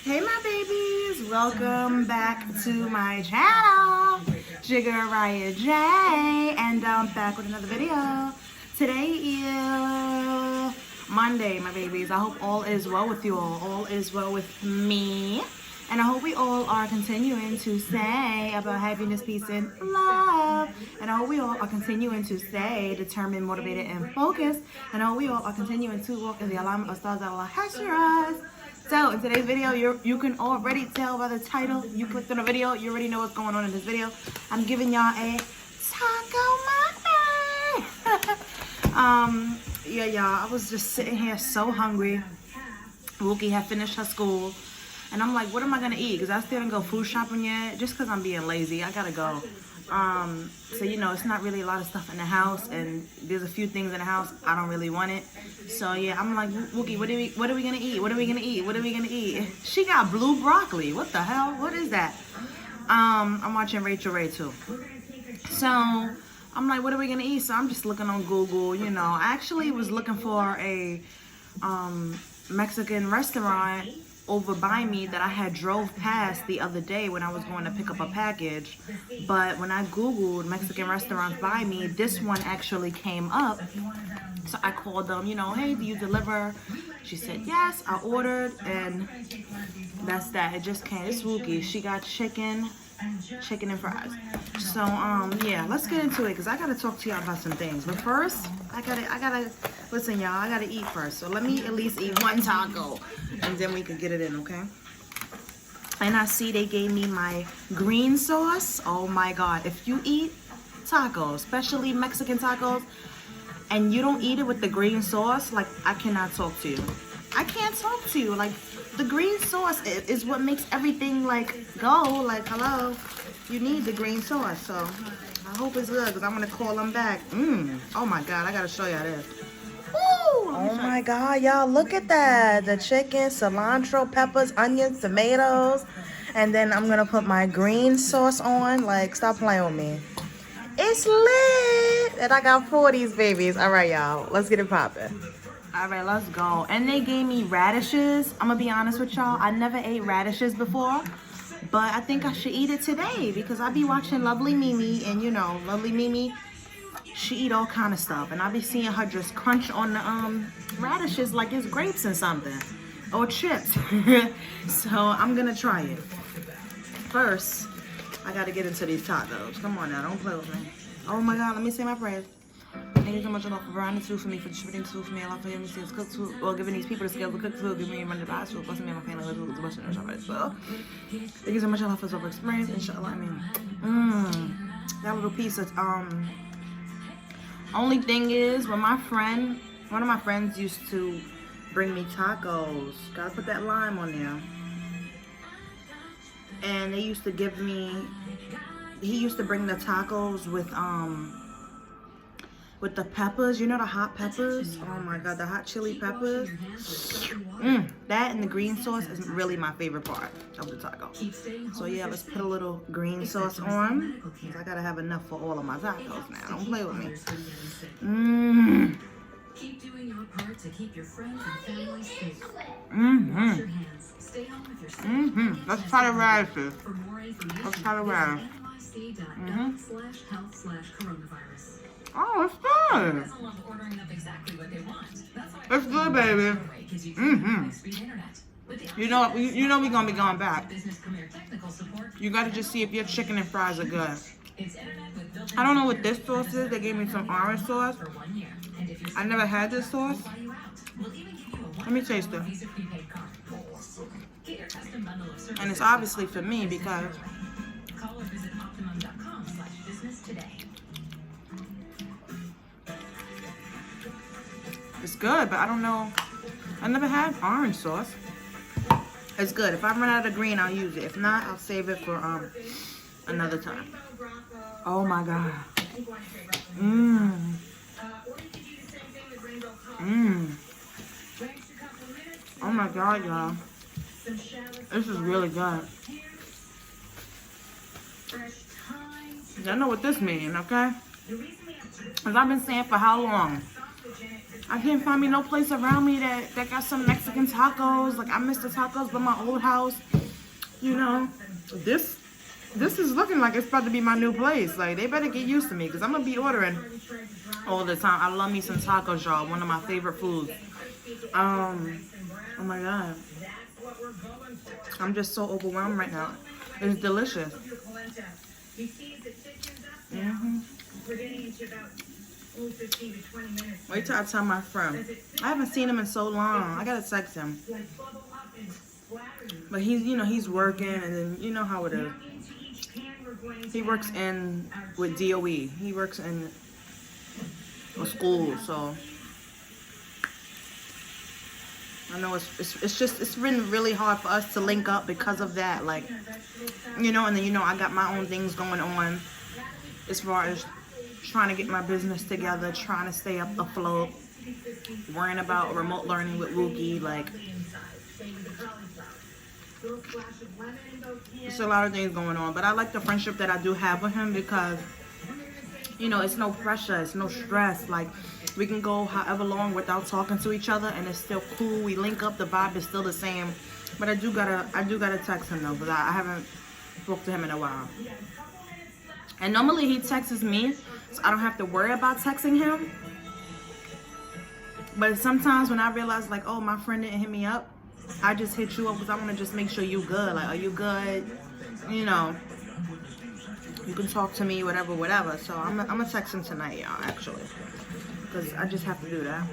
Hey my babies, welcome back to my channel, Riahjaysreality, and I'm back with another video. Today is Monday, my babies. I hope all is well with you all is well with me, and I hope we all are continuing to say about happiness, peace, and love, and I hope we all are continuing to stay determined, motivated, and focused, and I hope we all are continuing to walk in the alignment of stars that Allah has for us. So in today's video, you can already tell by the title. You clicked on the video, you already know what's going on in this video. I'm giving y'all a taco Monday. Yeah, y'all, I was just sitting here so hungry. Wookie had finished her school, and I'm like, what am I gonna eat? Because I still didn't go food shopping yet, just because I'm being lazy. I gotta go. So you know, it's not really a lot of stuff in the house, and there's a few things in the house I don't really want it. So yeah, I'm like, Wookie, what are we gonna eat? What are we gonna eat? What are we gonna eat? She got blue broccoli. What the hell? What is that? I'm watching Riahjaysreality too. So I'm like, what are we gonna eat? So I'm just looking on Google. You know, I actually was looking for a Mexican restaurant over by me that I had drove past the other day when I was going to pick up a package. But when I Googled Mexican restaurants by me, this one actually came up. So I called them, you know, hey, do you deliver? She said yes. I ordered, and that's that. It just came. It's Wookie. She got chicken and fries. So yeah, let's get into it, because I gotta talk to y'all about some things. But first, I gotta listen, y'all. I gotta eat first. So let me at least eat one taco, and then we can get it in, okay? And I see they gave me my green sauce. Oh my God! If you eat tacos, especially Mexican tacos, and you don't eat it with the green sauce, like, I cannot talk to you. I can't talk to you. Like, the green sauce is what makes everything, like, go. Like, hello, you need the green sauce. So I hope it's good, because I'm gonna call them back. Oh my God, I gotta show y'all this. Oh my God, y'all, look at that. The chicken, cilantro, peppers, onions, tomatoes, and then I'm gonna put my green sauce on. Like, stop playing with me. It's lit, and I got 4 of these babies. All right, y'all, let's get it popping. All right, let's go. And they gave me radishes. I'm gonna be honest with y'all, I never ate radishes before, but I think I should eat it today, because I be watching Lovely Mimi, and you know, Lovely Mimi, she eat all kind of stuff, and I be seeing her just crunch on the radishes like it's grapes and something, or chips. So I'm gonna try it. First, I gotta get into these tacos. Come on now, don't play with me. Oh my God, let me say my prayers. Thank you so much, Allah, for providing this food for me, for distributing this food for me, Allah, for giving me skills to cook food, or giving these people the skills to cook food, giving me money to buy food, blessing me and my family with food, blessing and as well. Thank you so much, Allah, for this over experience, inshallah. I mean, that little piece of, only thing is, when one of my friends used to bring me tacos, gotta put that lime on there, and they used to give me, he used to bring the tacos with the peppers, you know, the hot peppers. Oh my God, the hot chili peppers. That and the green sauce is really my favorite part of the taco. So yeah, let's put a little green sauce on, because I gotta have enough for all of my tacos now. Don't play with me. Keep doing your part to keep your friends and family safe. Wash your hands. Stay home if you're sick. Let's try the radishes. Let's try the radish. Oh, it's good. It's good, baby. You know we're gonna be going back. You gotta just see if your chicken and fries are good. I don't know what this sauce is. They gave me some orange sauce. I never had this sauce. Let me taste it. And it's obviously for me, because it's good, but I don't know. I never had orange sauce. It's good. If I run out of green, I'll use it. If not, I'll save it for another time. Oh my God. Oh my God, y'all. This is really good. Y'all know what this means, okay? As I've been saying for how long? I can't find me no place around me that got some Mexican tacos. Like, I miss the tacos from my old house. You know, this is looking like it's about to be my new place. Like, they better get used to me because I'm going to be ordering all the time. I love me some tacos, y'all. One of my favorite foods. Oh my God. I'm just so overwhelmed right now. It's delicious. Wait till I tell my friend. I haven't seen him in so long. I gotta text him. But he's, you know, he's working, and then you know how it is. He works with DOE. He works in a school, so I know it's been really hard for us to link up because of that. Like, you know, and then, you know, I got my own things going on as far as trying to get my business together, trying to stay up afloat, worrying about remote learning with Wookie. Like, there's a lot of things going on, but I like the friendship that I do have with him because, you know, it's no pressure, it's no stress. Like, we can go however long without talking to each other, and it's still cool. We link up, the vibe is still the same. But I do gotta text him though, because I haven't spoke to him in a while. And normally he texts me, so I don't have to worry about texting him. But sometimes when I realize, like, oh, my friend didn't hit me up, I just hit you up because I want to just make sure you good. Like, are you good? You know, you can talk to me, whatever. So I'm gonna text him tonight, y'all, actually, because I just have to do that.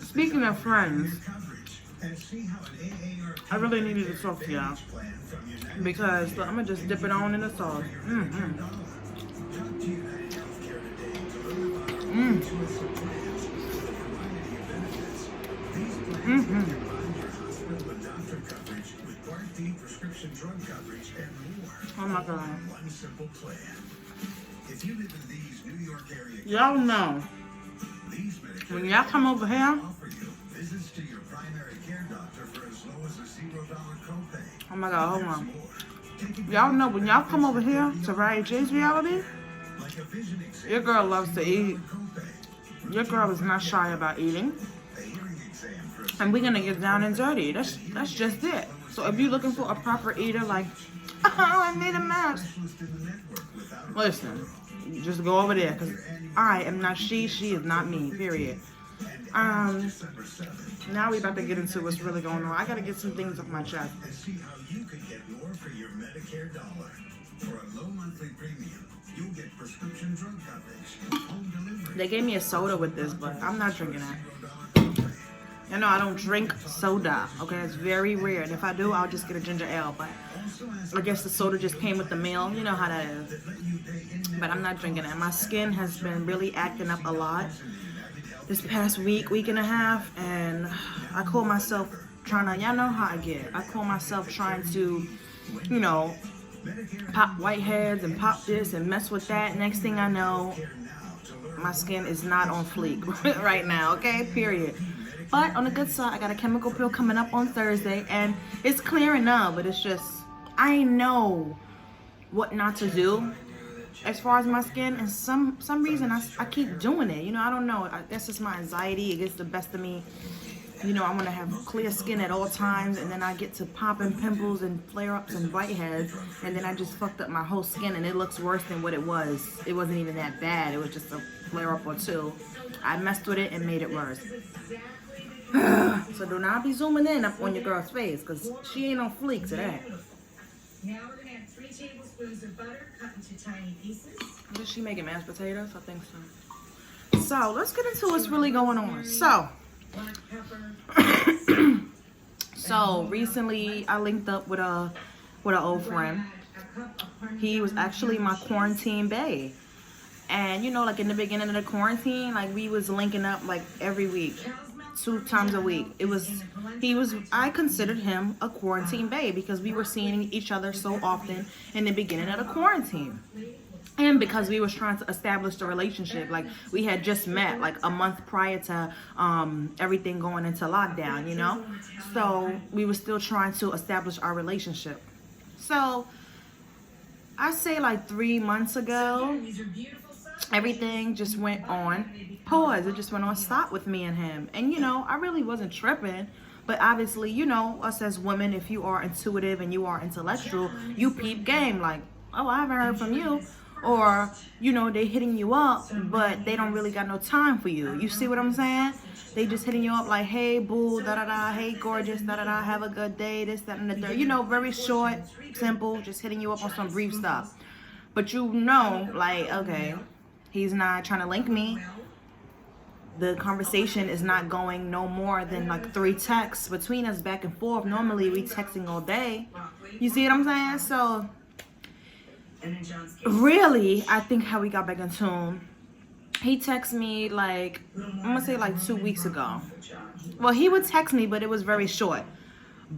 Speaking of friends, I really needed to talk to y'all because look, I'm gonna just dip it on in the sauce. Oh my God. Y'all know when y'all come over here, oh my God, hold on. Y'all know when y'all come over here to Riahjaysreality, your girl loves to eat. Your girl is not shy about eating. And we're gonna get down and dirty. That's just it. So if you're looking for a proper eater, like, oh, I made a mess. Listen, just go over there, because I am not she is not me, period. Now we about to get into what's really going on. I gotta get some things off my chest. They gave me a soda with this, but I'm not drinking that. You know, I don't drink soda, okay? It's very rare. And if I do, I'll just get a ginger ale. But I guess the soda just came with the meal. You know how that is. But I'm not drinking it. My skin has been really acting up a lot this past week and a half. And I call myself trying to, y'all know how I get. I call myself trying to, you know, pop whiteheads and pop this and mess with that. Next thing I know, my skin is not on fleek right now, okay? Period. But on the good side, I got a chemical peel coming up on Thursday, and it's clearing up, but it's just, I know what not to do as far as my skin, and some reason I keep doing it. You know, I don't know. That's just my anxiety. It gets the best of me. You know, I want to have clear skin at all times, and then I get to popping pimples and flare-ups and whiteheads, and then I just fucked up my whole skin, and it looks worse than what it was. It wasn't even that bad. It was just a flare-up or two. I messed with it and made it worse. So do not be zooming in up on your girl's face, because she ain't on fleek to that. Now we're going to add 3 tablespoons of butter cut into tiny pieces. Is she making mashed potatoes? I think so. So let's get into what's really going on. So recently I linked up with an old friend. He was actually my quarantine bae. And you know, like in the beginning of the quarantine, like we was linking up like every week. 2 times a week. I considered him a quarantine bae because we were seeing each other so often in the beginning of the quarantine. And because we was trying to establish the relationship, like we had just met like a month prior to everything going into lockdown, you know? So we were still trying to establish our relationship. So I say like 3 months ago, everything just went on pause. It just went on stop with me and him. And you know, I really wasn't tripping. But obviously, you know, us as women, if you are intuitive and you are intellectual, you peep game like, oh, I haven't heard from you. Or, you know, they hitting you up, but they don't really got no time for you. You see what I'm saying? They just hitting you up like, hey, boo, da-da-da, hey, gorgeous, da-da-da, have a good day, this, that, and the third. You know, very short, simple, just hitting you up on some brief stuff. But you know, like, okay, he's not trying to link me. The conversation is not going no more than like 3 texts between us back and forth. Normally, we texting all day. You see what I'm saying? So really, I think how we got back in tune, he texted me like, I'm gonna say like 2 weeks ago. Well, he would text me, but it was very short.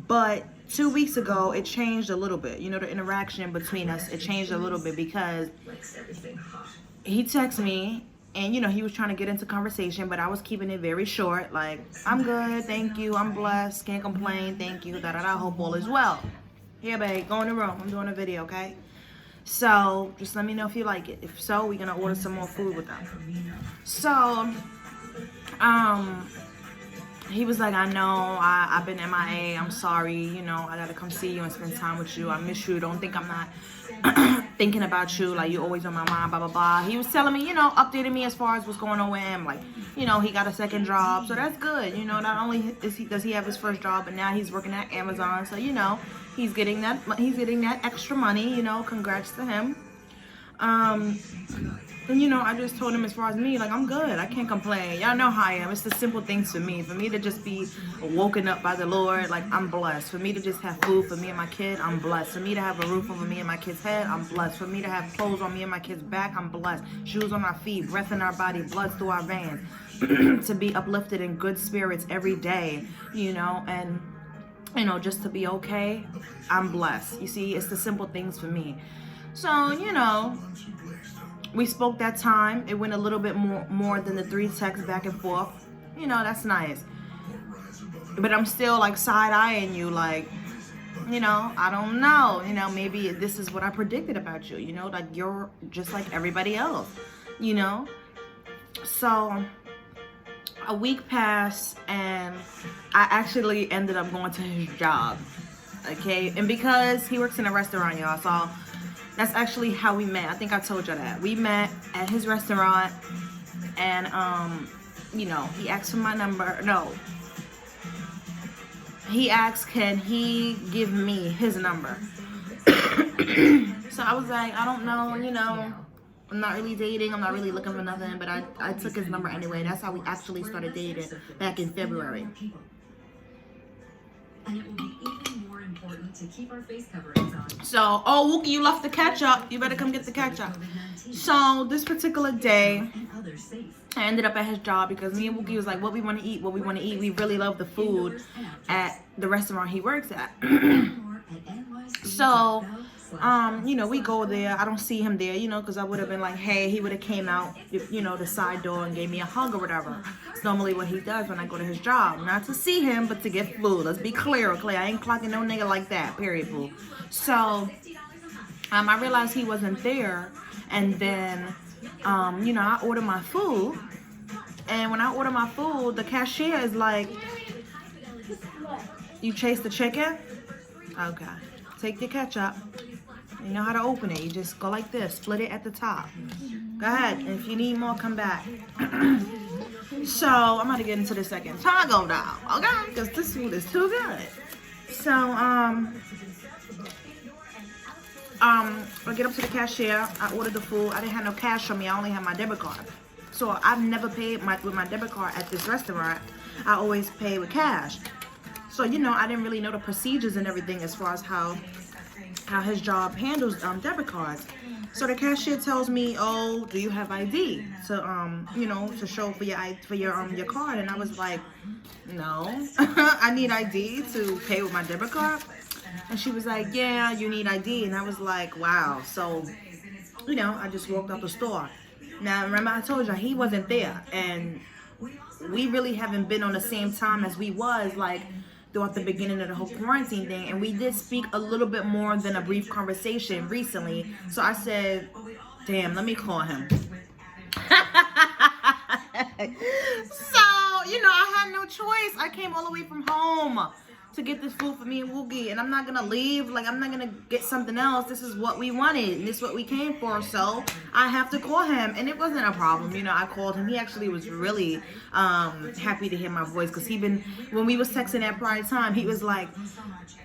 But 2 weeks ago, it changed a little bit. You know, the interaction between us, it changed a little bit because he texted me and, you know, he was trying to get into conversation, but I was keeping it very short. Like, I'm good, thank you, I'm blessed, can't complain, thank you, da-da-da, hope all is well. Here, babe, go in the room, I'm doing a video, okay? So, just let me know if you like it. If so, we're gonna order some more food with them. So, he was like, I know, I've been MIA, I'm sorry, you know, I gotta come see you and spend time with you. I miss you, don't think I'm not thinking about you, like, you always on my mind, blah, blah, blah. He was telling me, you know, updating me as far as what's going on with him, like, you know, he got a second job, so that's good. You know, not only does he have his first job, but now he's working at Amazon, so, you know, he's getting that extra money, you know, congrats to him. And, you know, I just told him as far as me, like, I'm good. I can't complain. Y'all know how I am. It's the simple things for me. For me to just be woken up by the Lord, like, I'm blessed. For me to just have food for me and my kid, I'm blessed. For me to have a roof over me and my kid's head, I'm blessed. For me to have clothes on me and my kid's back, I'm blessed. Shoes on our feet, breath in our body, blood through our veins. To be uplifted in good spirits every day, you know, and, you know, just to be okay, I'm blessed. You see, it's the simple things for me. So, you know, we spoke that time. It went a little bit more than the 3 texts back and forth. You know, that's nice. But I'm still like side-eyeing you, like, you know, I don't know. You know, maybe this is what I predicted about you. You know, like, you're just like everybody else, you know. So a week passed and I actually ended up going to his job. Okay, and because he works in a restaurant, y'all, so that's actually how we met. I think I told you that. We met at his restaurant and, you know, he asked for my number. No. He asked, can he give me his number? So I was like, I don't know, you know, I'm not really dating. I'm not really looking for nothing, but I took his number anyway. That's how we actually started dating back in February. And it will be even more important to keep our face coverings on. So, oh, Wookie, you left the ketchup. You better come get the ketchup. So, this particular day, I ended up at his job because me and Wookie was like, what we want to eat, what we want to eat. We really love the food at the restaurant he works at. So, you know, we go there. I don't see him there, you know, because I would have been like, hey, he would have came out, you know, the side door and gave me a hug or whatever. It's normally what he does when I go to his job. Not to see him, but to get food. Let's be clear, okay? I ain't clocking no nigga like that, period, boo. So, I realized he wasn't there. And then, you know, I ordered my food. And when I order my food, the cashier is like, you chase the chicken? Okay. Take your ketchup. You know how to open it. You just go like this. Split it at the top. Go ahead. And if you need more, come back. So, I'm about to get into the second taco now. Okay? Because this food is too good. So, I get up to the cashier. I ordered the food. I didn't have no cash on me. I only had my debit card. So, I've never paid with my debit card at this restaurant. I always pay with cash. So, you know, I didn't really know the procedures and everything as far as how his job handles debit cards. So the cashier tells me, "Oh, do you have ID to to show for your card?" And I was like, "No, I need ID to pay with my debit card." And she was like, "Yeah, you need ID." And I was like, "Wow." So, I just walked out the store. Now, remember I told you he wasn't there, and we really haven't been on the same time as we was like throughout the beginning of the whole quarantine thing, and we did speak a little bit more than a brief conversation recently. So I said, damn, let me call him. So, I had no choice. I came all the way from home to get this food for me and Woogie, and I'm not gonna leave. Like, I'm not gonna get something else. This is what we wanted, and this is what we came for. So I have to call him, and it wasn't a problem. I called him. He actually was really happy to hear my voice, because when we was texting at prior time, he was like,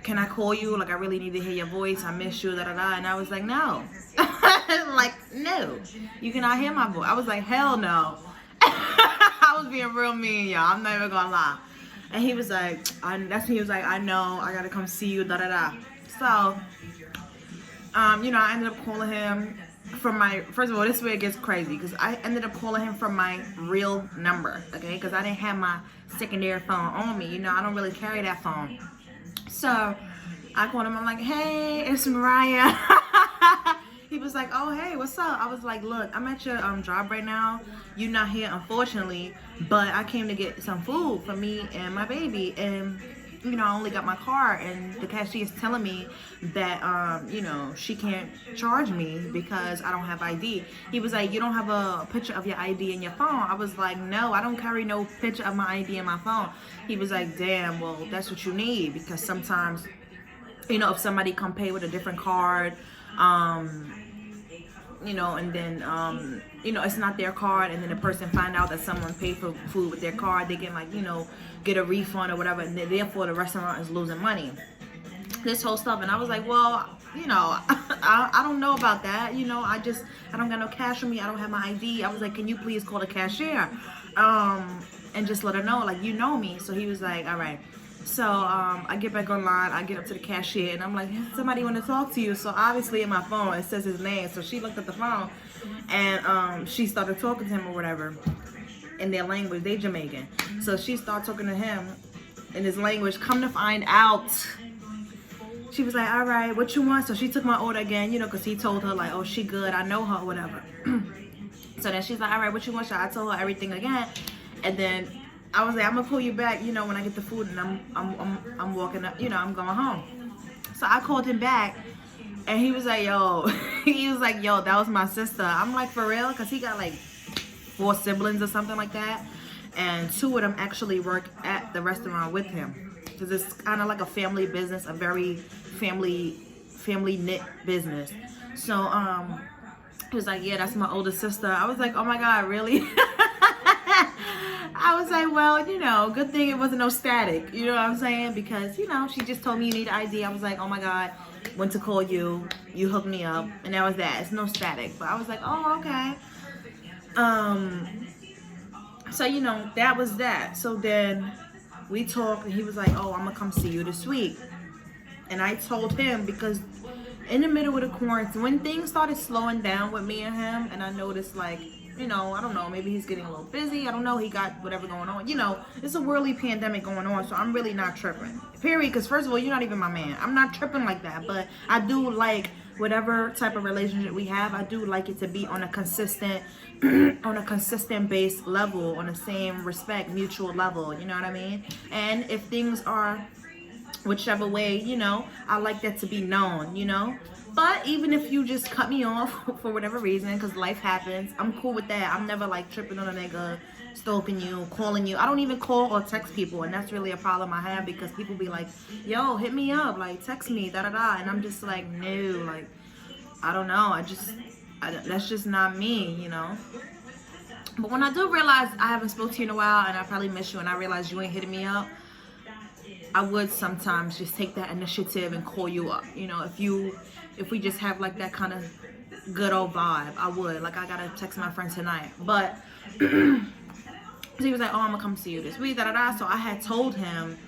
"Can I call you? Like, I really need to hear your voice. I miss you, da da da." And I was like, "No." Like, no, you cannot hear my voice. I was like, hell no. I was being real mean, y'all. I'm not even gonna lie. And he was like, I know, I gotta come see you, da da da. So, I ended up calling him from first of all, this is where it gets crazy, because I ended up calling him from my real number, okay? Because I didn't have my secondary phone on me. I don't really carry that phone. So, I called him. I'm like, "Hey, it's Mariah." He was like, "Oh, hey, what's up?" I was like, "Look, I'm at your job right now. You're not here, unfortunately, but I came to get some food for me and my baby, and I only got my car, and the cashier is telling me that she can't charge me because I don't have ID." He was like, "You don't have a picture of your ID in your phone?" I was like, "No, I don't carry no picture of my ID in my phone." He was like, "Damn, well, that's what you need, because sometimes if somebody come pay with a different card, and then it's not their card, and then the person find out that someone paid for food with their card, they can get a refund or whatever, and therefore the restaurant is losing money." This whole stuff. And I was like, "Well, I don't know about that. I don't got no cash on me. I don't have my ID." I was like, "Can you please call the cashier and just let her know, like, you know me?" So he was like, "All right." So I get back online, I get up to the cashier, and I'm like, "Somebody want to talk to you." So obviously in my phone it says his name. So she looked at the phone, and she started talking to him or whatever in their language. They Jamaican. So she started talking to him in his language. Come to find out, she was like, "All right, what you want?" So she took my order again, because he told her like, "Oh, she good, I know her," or whatever. So then she's like, "All right, what you want?" So I told her everything again, and then I was like, "I'm gonna call you back, when I get the food, and I'm walking up, I'm going home." So I called him back, and he was like, "Yo," "That was my sister." I'm like, "For real?" Because he got like 4 siblings or something like that, and 2 of them actually work at the restaurant with him, because it's kind of like a family business, a very family knit business. So he was like, "Yeah, that's my older sister." I was like, "Oh my God, really?" I was like, "Well, good thing it wasn't no static." You know what I'm saying? Because, she just told me you need ID. I was like, "Oh my God, went to call you. You hooked me up." And that was that. It's no static. But I was like, "Oh, okay." So, that was that. So then we talked, and he was like, "Oh, I'm going to come see you this week." And I told him, because in the middle of the quarantine, when things started slowing down with me and him, and I noticed like, I don't know, maybe he's getting a little busy. I don't know. He got whatever going on. It's a worldly pandemic going on, so I'm really not tripping. Period. Because first of all, you're not even my man. I'm not tripping like that. But I do like whatever type of relationship we have. I do like it to be on a consistent, based level, on the same respect, mutual level. You know what I mean? And if things are whichever way, I like that to be known. But even if you just cut me off for whatever reason, because life happens, I'm cool with that. I'm never like tripping on a nigga, stalking you, calling you. I don't even call or text people, and that's really a problem I have, because people be like, "Yo, hit me up, like text me, da da da," and I'm just like, no, like, I don't know. That's just not me, But when I do realize I haven't spoken to you in a while, and I probably miss you, and I realize you ain't hitting me up, I would sometimes just take that initiative and call you up. If we just have like that kind of good old vibe, I would. Like, I gotta text my friend tonight. But he was like, "Oh, I'm gonna come see you this week, da da da." So I had told him,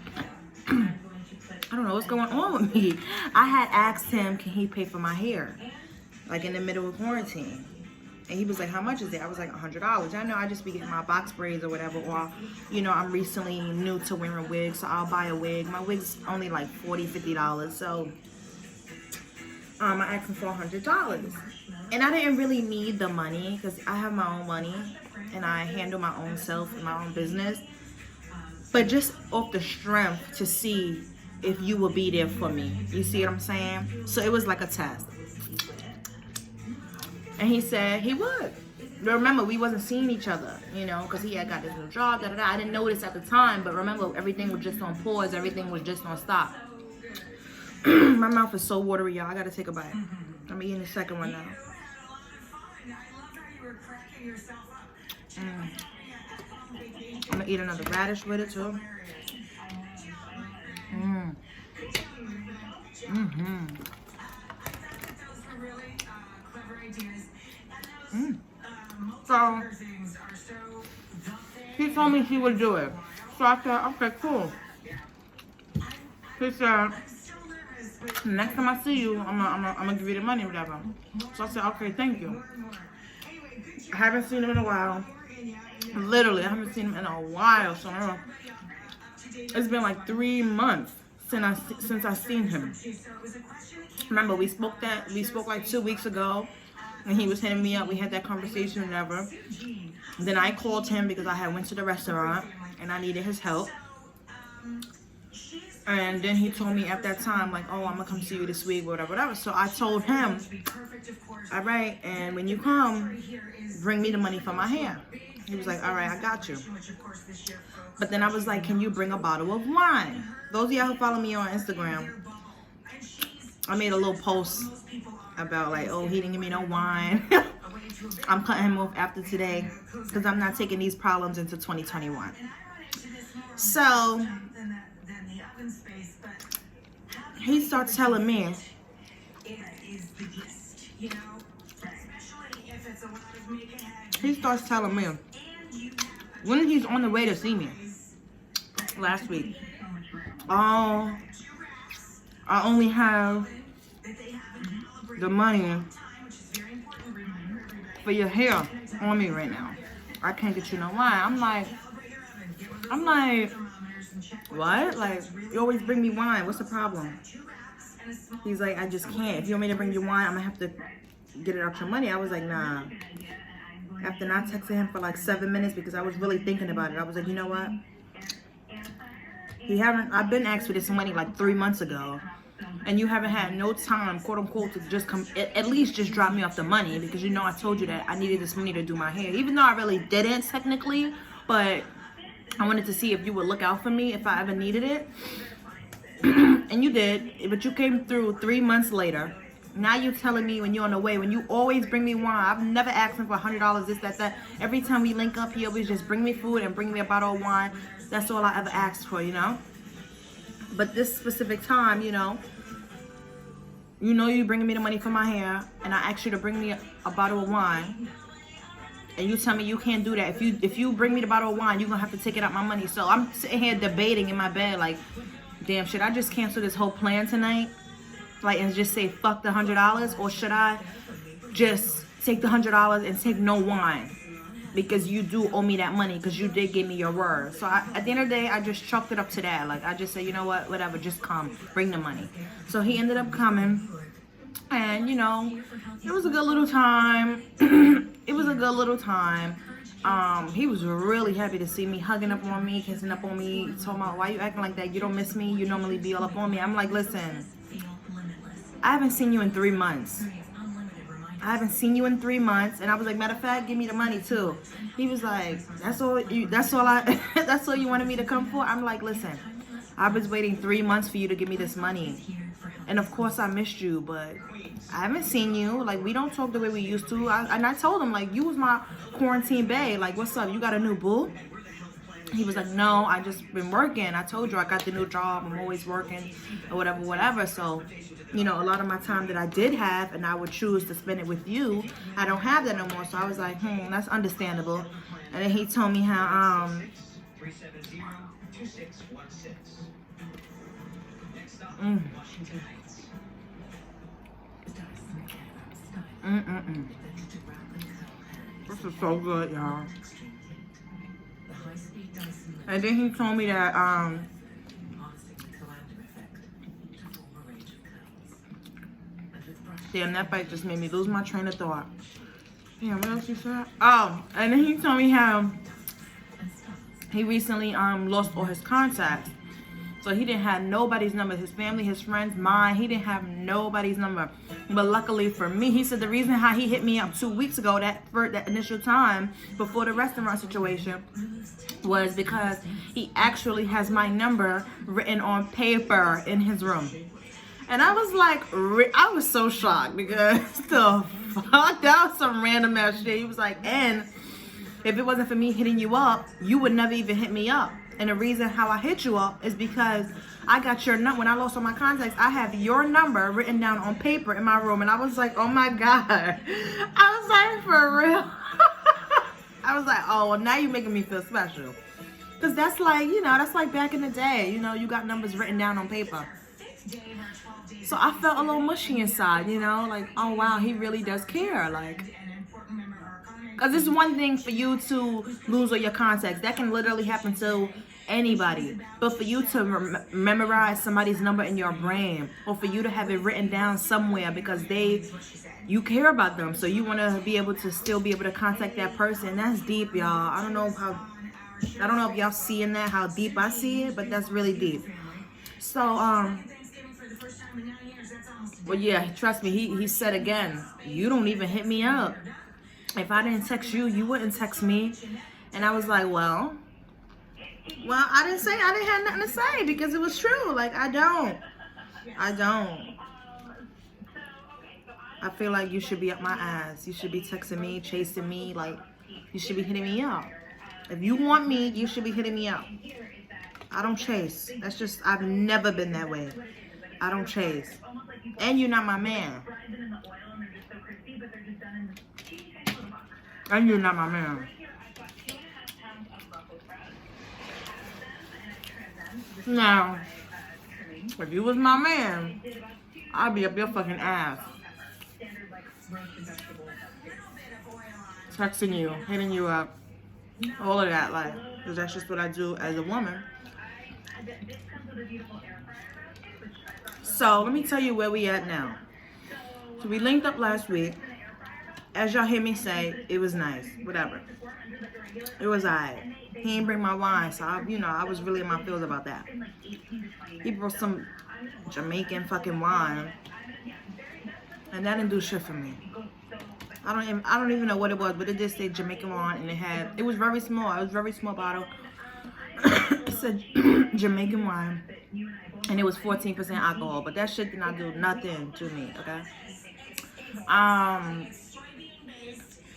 I don't know what's going on with me. I had asked him, can he pay for my hair? like in the middle of quarantine. And he was like, how much is it? I was like, $100. I know I just be getting my box braids or whatever, or, you know, I'm recently new to wearing wigs, so I'll buy a wig. My wig's only like $40, $50, so I asked him for $100. And I didn't really need the money because I have my own money and I handle my own self and my own business. But just off the strength to see if you will be there for me. You see what I'm saying? So it was like a test. And he said he would. Remember, we wasn't seeing each other, you know, because he had got this new job, I didn't notice at the time, but remember, everything was just on pause. Everything was just on stop. My mouth is so watery, y'all. I got to take a bite. I'm eating the second one now. I'm going to eat another radish with it, too. So, he told me he would do it. So I said, okay, cool. He said, next time I see you, I'm gonna give you the money or whatever. So I said, okay, thank you. I haven't seen him in a while. Literally, I haven't seen him in a while. So it's been like 3 months since I seen him. Remember, we spoke like 2 weeks ago, and he was hitting me up. We had that conversation, whatever. Then I called him because I had went to the restaurant and I needed his help. And then he told me at that time, like, oh, I'm gonna come see you this week, whatever. So I told him, all right, and when you come, bring me the money for my hair. He was like, all right, I got you. But then I was like, can you bring a bottle of wine? Those of y'all who follow me on Instagram, I made a little post about like, oh, he didn't give me no wine. I'm cutting him off after today because I'm not taking these problems into 2021. So he starts telling me, when he's on the way to see me last week, oh, I only have the money for your hair on me right now. I can't get you no wine. I'm like, what? Like, you always bring me wine. What's the problem? He's like, I just can't. If you want me to bring you wine, I'm gonna have to get it out your money. I was like, nah. After not texting him for like 7 minutes because I was really thinking about it, I was like, you know what? I've been asked for this money like 3 months ago, and you haven't had no time, quote unquote, to just come, at least just drop me off the money, because you know I told you that I needed this money to do my hair, even though I really didn't technically, but I wanted to see if you would look out for me if I ever needed it. And you did, but you came through 3 months later. Now you're telling me when you're on the way, when you always bring me wine. I've never asked him for $100, this, that. Every time we link up, he always just bring me food and bring me a bottle of wine. That's all I ever asked for, you know? But this specific time, you know you bringing me the money for my hair, and I asked you to bring me a bottle of wine, and you tell me you can't do that. If you bring me the bottle of wine, you're gonna have to take it out my money. So I'm sitting here debating in my bed, like, damn, should I just cancel this whole plan tonight? Like, and just say fuck the $100, or should I just take the $100 and take no wine? Because you do owe me that money, because you did give me your word. So at the end of the day, I just chalked it up to that. Like, I just said, you know what, whatever, just come, bring the money. So he ended up coming, and you know, it was a good little time. It was a good little time. He was really happy to see me, hugging up on me, kissing up on me, talking about, why you acting like that? You don't miss me? You normally be all up on me. I'm like, listen, I haven't seen you in 3 months. I haven't seen you in 3 months. And I was like, matter of fact, give me the money too. He was like, that's all you wanted me to come for? I'm like, listen, I was waiting 3 months for you to give me this money. And of course I missed you, but I haven't seen you. Like, we don't talk the way we used to. And I told him, like, you was my quarantine bae. Like, what's up? You got a new boo? He was like, no, I just been working. I told you I got the new job. I'm always working or whatever. So, you know, a lot of my time that I did have and I would choose to spend it with you, I don't have that no more. So I was like, that's understandable. And then he told me how, This is so good, y'all. And then he told me that damn, that bite just made me lose my train of thought. Yeah, what else you said? Oh, and then he told me how he recently lost all his contacts. So he didn't have nobody's number. His family, his friends, mine. He didn't have nobody's number. But luckily for me, he said the reason how he hit me up 2 weeks ago, that initial time before the restaurant situation, was because he actually has my number written on paper in his room. And I was like, I was so shocked because the fuck, that was some random ass shit. He was like, and if it wasn't for me hitting you up, you would never even hit me up. And the reason how I hit you up is because I got your number. When I lost all my contacts, I have your number written down on paper in my room. And I was like, oh my God. I was like, for real? I was like, oh, well, now you're making me feel special. Because that's like, you know, that's like back in the day. You know, you got numbers written down on paper. So I felt a little mushy inside, you know, like, oh wow, he really does care, like, because it's one thing for you to lose all your contacts. That can literally happen to anybody. But for you to memorize somebody's number in your brain, or for you to have it written down somewhere because you care about them, so you want to be able to still be able to contact that person, that's deep, y'all. I don't know if y'all seeing that, how deep I see it, but that's really deep. So, well, yeah, trust me, he said again, you don't even hit me up. If I didn't text you, you wouldn't text me. And I was like, well, I didn't have nothing to say because it was true. Like, I don't. I feel like you should be up my ass. You should be texting me, chasing me. Like, you should be hitting me up. If you want me, you should be hitting me up. I don't chase. That's just, I've never been that way. I don't chase. And you're not my man. And you're not my man. Now, if you was my man, I'd be up your fucking ass. Texting you, hitting you up, all of that, like, because that's just what I do as a woman. So, let me tell you where we at now. So, we linked up last week. As y'all hear me say, it was nice. Whatever. It was alright. He didn't bring my wine, so I was really in my feels about that. He brought some Jamaican fucking wine, and that didn't do shit for me. I don't even know what it was, but it did say Jamaican wine, and it was very small. It was a very small bottle. It said Jamaican wine, and it was 14% alcohol, but that shit did not do nothing to me. Okay.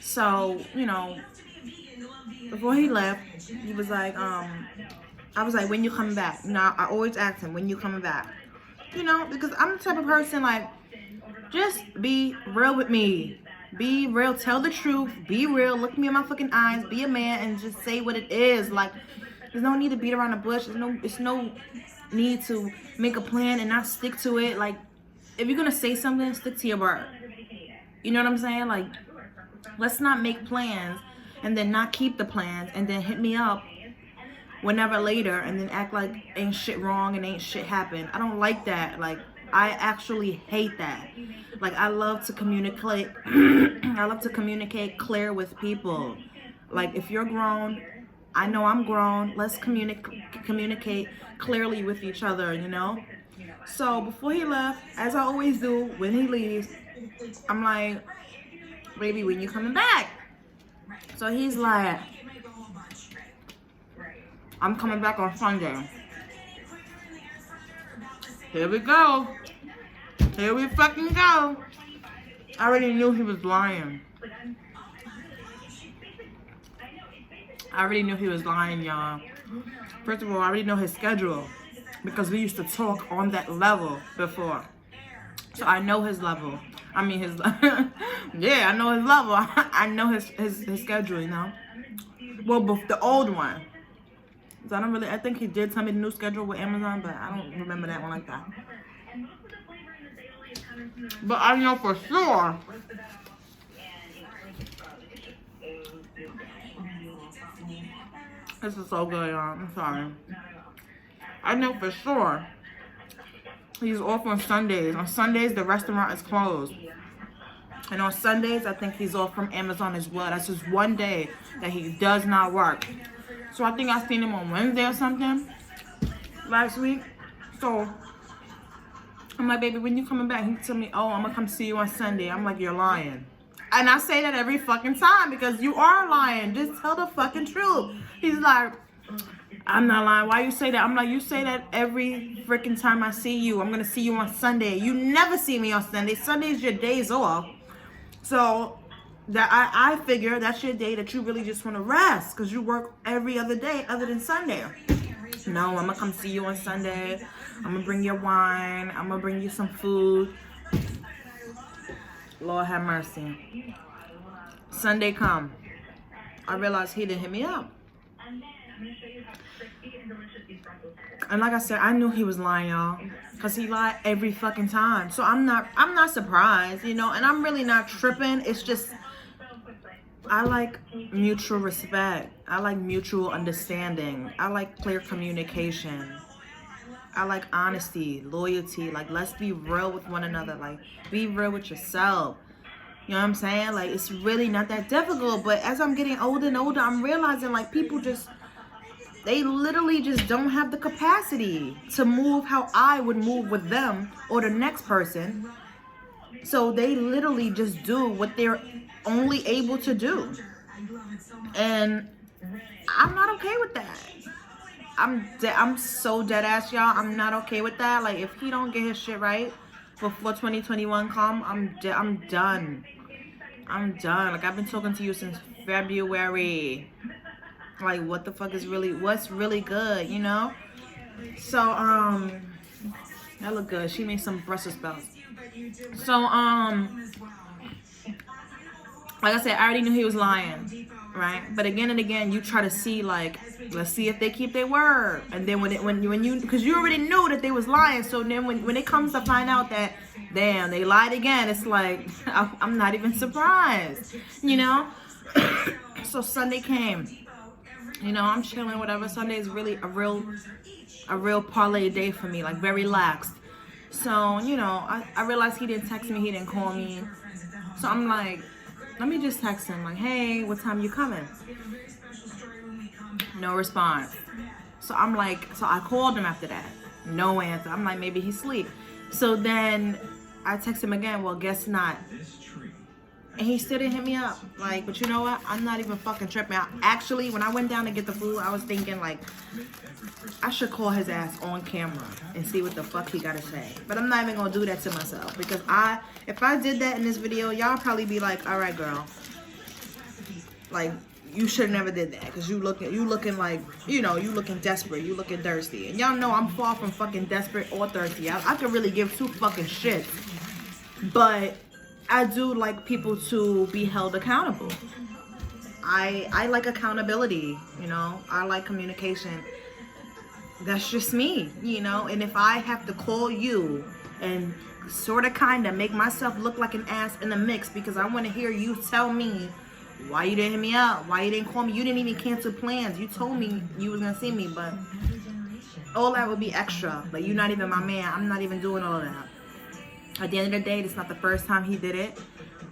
So, before he left, he was like, I was like, when you coming back? I always ask him, when you coming back? Because I'm the type of person, like, just be real with me. Be real, tell the truth, be real, look me in my fucking eyes, be a man, and just say what it is. Like, there's no need to beat around the bush. It's no need to make a plan and not stick to it. Like, if you're gonna say something, stick to your word. You know what I'm saying? Like, let's not make plans and then not keep the plans and then hit me up whenever later and then act like ain't shit wrong and ain't shit happen. I don't like that. Like, I actually hate that. Like, I love to communicate. I love to communicate clear with people. Like, if you're grown, I know I'm grown. Let's communicate clearly with each other, So before he left, as I always do when he leaves, I'm like, baby, when you coming back? So he's like, I'm coming back on Sunday. Here we go. Here we fucking go. I already knew he was lying. Y'all. First of all, I already know his schedule because we used to talk on that level before. So I know his level. I mean, yeah, I know his level. I know his schedule, Well, the old one. So I think he did tell me the new schedule with Amazon, but I don't remember that one like that. But I know for sure This is so good, y'all. I'm sorry. I know for sure he's off on Sundays. On Sundays, the restaurant is closed. And on Sundays, I think he's off from Amazon as well. That's just one day that he does not work. So I think I seen him on Wednesday or something last week. So I'm like, baby, when you coming back? He tell me, oh, I'm gonna come see you on Sunday. I'm like, you're lying. And I say that every fucking time because you are lying. Just tell the fucking truth. He's like, I'm not lying. Why you say that? I'm like, you say that every freaking time I see you. I'm gonna see you on Sunday. You never see me on Sunday. Sunday's your days off. So that I figure that's your day that you really just want to rest because you work every other day other than Sunday. No, I'm gonna come see you on Sunday. I'm gonna bring you wine. I'm gonna bring you some food. Lord have mercy. Sunday come. I realized he didn't hit me up. And like I said, I knew he was lying, y'all, because he lied every fucking time. So I'm not surprised, you know, and I'm really not tripping. It's just I like mutual respect. I like mutual understanding. I like clear communication. I like honesty, loyalty. Like, let's be real with one another. Like, be real with yourself. You know what I'm saying? Like, it's really not that difficult. But as I'm getting older and older, I'm realizing, like, people just, they literally just don't have the capacity to move how I would move with them or the next person. So they literally just do what they're only able to do. And I'm not okay with that. I'm so dead ass, y'all. I'm not okay with that. Like, if he don't get his shit right before 2021 come, I'm done. I'm done. Like, I've been talking to you since February. Like, what's really good, you know? So, that look good. She made some Brussels sprouts. So, like I said, I already knew he was lying, right? But again and again, you try to see, like, let's see if they keep their word. And then when you, because you already knew that they was lying. So then when it comes to find out that, damn, they lied again, it's like, I'm not even surprised, you know? So Sunday came, you know, I'm chilling, whatever. Sunday is really a real parlay day for me, like very relaxed. So, you know, I realized he didn't text me, he didn't call me. So I'm like, let me just text him, like, hey, what time you coming? No response. So I'm like, so I called him after that. No answer. I'm like, maybe he's asleep. So then I text him again, well, guess not. And he still didn't hit me up. Like, but you know what? I'm not even fucking tripping. Actually, when I went down to get the food, I was thinking, like, I should call his ass on camera and see what the fuck he gotta say. But I'm not even gonna do that to myself. Because if I did that in this video, y'all probably be like, all right, girl. Like, you should have never did that. Because you looking like, you know, you looking desperate. You looking thirsty. And y'all know I'm far from fucking desperate or thirsty. I could really give two fucking shits. But I do like people to be held accountable. I like accountability, you know. I like communication. That's just me, you know. And if I have to call you and sort of kind of make myself look like an ass in the mix because I want to hear you tell me why you didn't hit me up, why you didn't call me, you didn't even cancel plans, you told me you was gonna see me, but all that would be extra. But you're not even my man. I'm not even doing all of that. At the end of the day, it's not the first time he did it,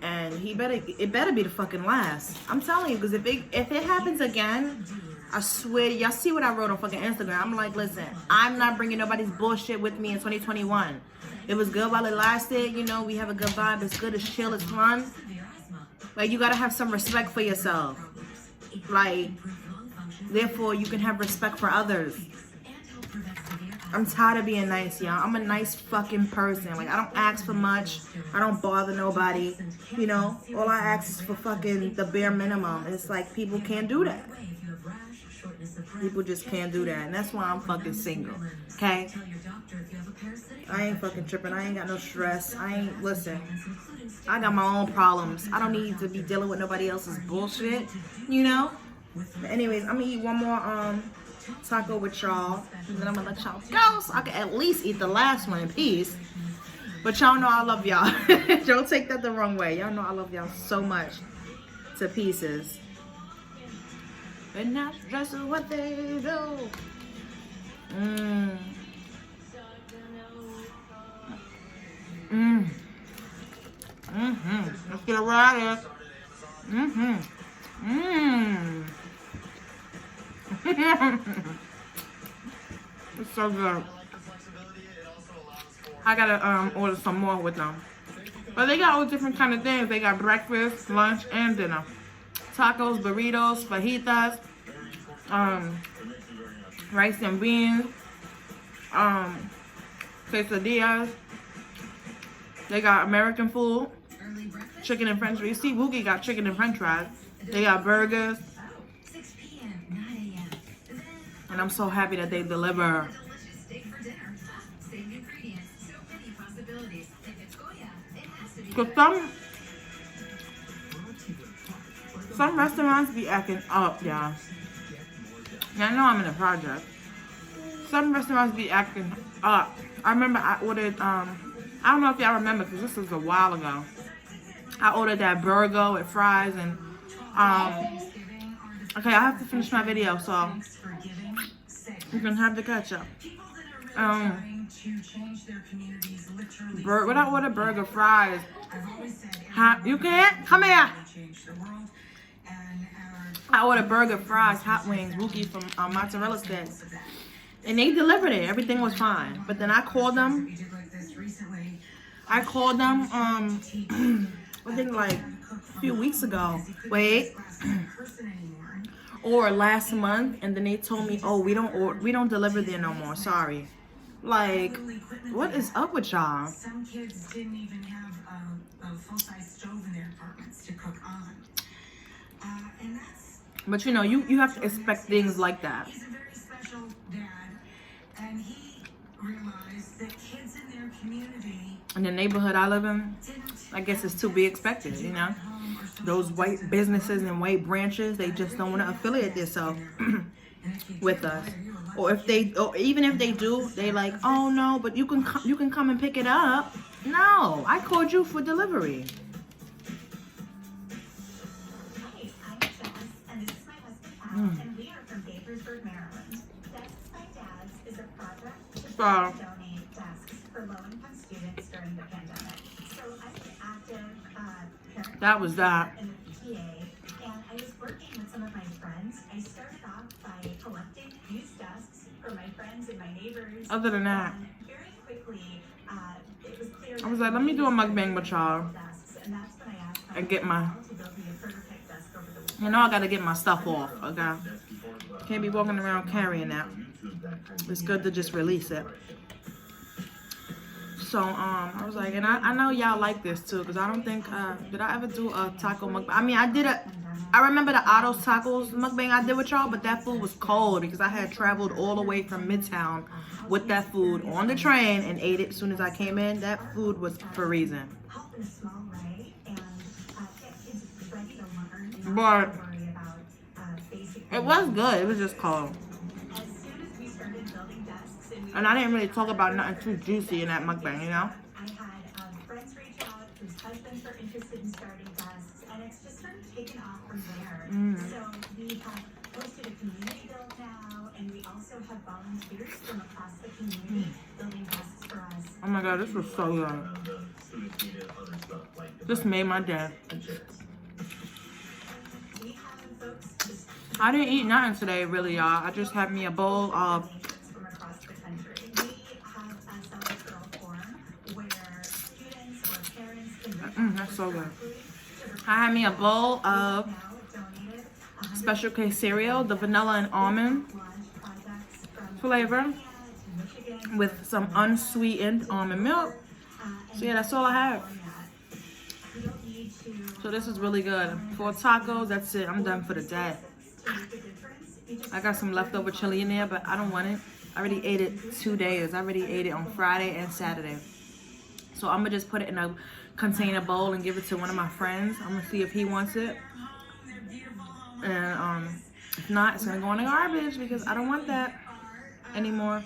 and it better be the fucking last. I'm telling you, because if it happens again, I swear, y'all see what I wrote on fucking Instagram. I'm like, listen, I'm not bringing nobody's bullshit with me in 2021. It was good while it lasted, you know. We have a good vibe. It's good, it's chill, it's fun. Like, you gotta have some respect for yourself. Like, therefore, you can have respect for others. I'm tired of being nice, y'all. I'm a nice fucking person. Like, I don't ask for much. I don't bother nobody. You know, all I ask is for fucking the bare minimum. It's like people can't do that. People just can't do that. And that's why I'm fucking single. Okay? I ain't fucking tripping. I ain't got no stress. Listen. I got my own problems. I don't need to be dealing with nobody else's bullshit. You know? But anyways, I'm gonna eat one more, taco with y'all, and then I'm gonna let y'all go so I can at least eat the last one in peace. But y'all know I love y'all. Don't take that the wrong way. Y'all know I love y'all so much to pieces. And that's just what they do. Mmm. Mmm. Mm-hmm. Let's get a radish. Mm-hmm. Mmm. It's so good. I gotta order some more with them. But they got all different kind of things. They got breakfast, lunch, and dinner. Tacos, burritos, fajitas, rice and beans, quesadillas. They got American food, chicken and french fries. You see, Wookie got chicken and french fries. They got burgers. And I'm so happy that they deliver. Cause some restaurants be acting up, y'all. Yeah, I know I'm in a project. Some restaurants be acting up. I remember I ordered, I don't know if y'all remember because this was a while ago. I ordered that burger with fries and, okay, I have to finish my video, so you can have the catch up. When I ordered burger, fries, you can't? Come here. I ordered burger, fries, hot wings, Wookie from mozzarella sticks. And they delivered it. Everything was fine. But then I called them. I think like a few weeks ago. Wait. Or last month. And then they told me, oh, we don't deliver there no more. Sorry. Like, what is up with y'all? Some kids didn't even have a full-size stove in their apartments to cook on. And that's... But you know, you have to expect things like that. He's a very special dad, and he realized that kids in their community... In the neighborhood I live in, I guess it's to be expected, you know? Those white businesses and white branches, they just don't want to affiliate themselves with us. Or even if they do, they like, oh no, but you can come and pick it up. No, I called you for delivery. Hi, I'm Jess, and this is my husband Al, and we are from Gaithersburg, Maryland. Desks by Dads is a project to donate desks for low-income students during the pandemic. So I'm an active parent. That was that. In the PTA, and I was working with some of my friends. I started off by collecting used desks for my friends and my neighbors. Other than that, Very quickly, it was clear I was like, let me do a mukbang with y'all and that's when I asked and get my, to build me a prototype desk over the weekend. you know, I gotta get my stuff off. Okay, can't be walking around carrying that. It's good to just release it. So I was like, and I know y'all like this too, because I don't think did I ever do a taco mukbang? I mean, I remember the Otto's tacos mukbang I did with y'all, but that food was cold because I had traveled all the way from Midtown with that food on the train and ate it as soon as I came in. That food was freezing. Help in a small way and get kids ready to learn. But Worry about basic. it was good. It was just cold. As soon as we started building desks And I didn't really talk about nothing too juicy in that mukbang, you know? I had friends reach out whose husbands are interested in starting desks, and it's just sort of taken off from there. So we have hosted a community build now, and we also have volunteers from across the community building desks for us. Oh my god, this was so good. This made my day. We have folks just I didn't eat nothing today, really, y'all. I just had me a bowl of from across the country. We have a Sell This Girl forum where students or parents can reach that's so good. I had me a bowl of out, donated Special K cereal, the vanilla and almond launch projects from flavor to Michigan. with some unsweetened almond milk. So yeah, that's all I have. We don't need to So this is really good. 4 tacos, that's it. I'm done for the day. make a difference. You just I got some leftover chili in there, but I don't want it. I already ate it 2 days. I already ate it on Friday and Saturday. So I'm gonna just put it in a container bowl and give it to one of my friends. I'm gonna see if he wants it. And if not, it's gonna go in the garbage because I don't want that anymore.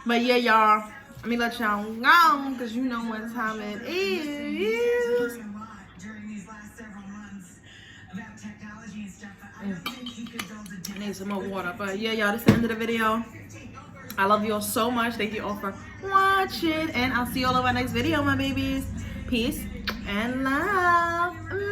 But yeah, y'all, let me let y'all know because you know what time it is. A lot during these last several months about technology and stuff. I don't think he could build a need some more water. But yeah, y'all, this is the end of the video. I love you all so much. Thank you all for watching. And I'll see you all in my next video, my babies. Peace and love.